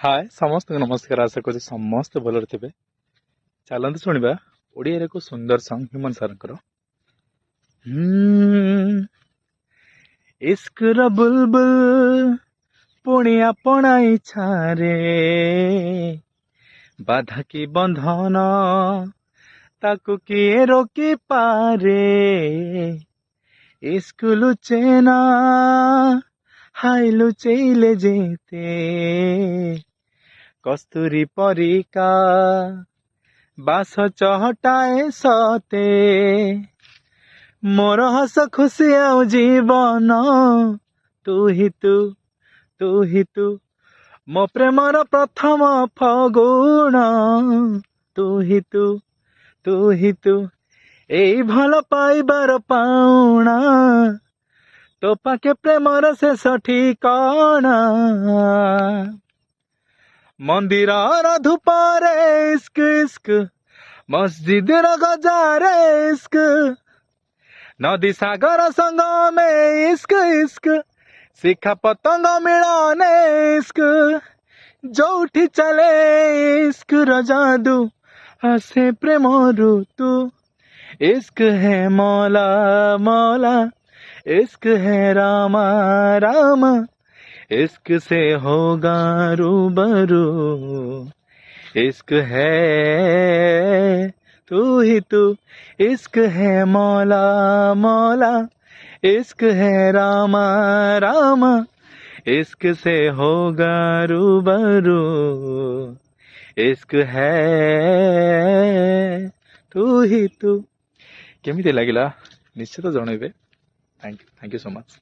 हाय समस्त नमस्कार। आशा करुँ समस्त भलरे थे। चलते शुणा ओडिया को सुंदर सॉन्ग ह्यूमन सर इश्क र बुलबुल पुणी अपना इच्छारे बाधा की बंधन ताकू किए रोकी पारे इश्क लुचेना हाय लुचेले जेते कस्तूरी परिका बास चहटाए सते मोर हस खुशी आउ जीवन तू ही तू मो प्रेमर प्रथम फगुण तू ही तू एई भल पाइबार पाउणा तो पाके प्रेमर शेष ठिकाना मंदिर धूपरे इश्क इश्क मस्जिद गजारे इश्क नदी सागर संगमे इश्क इश्क शिखा पतंग मिलन इश्क जोठी चले इश्क र जादू हसे प्रेम ऋतु इश्क है मौला मौला इश्क है रामा रामा इश्क से होगा रूबरू इश्क है तू ही तू इश्क है मौला मौला इश्क है रामा रामा इश्क से होगा रूबरू इश्क है तू ही तू। केमिति लागिला निश्चित जनइबे। Thank you so much.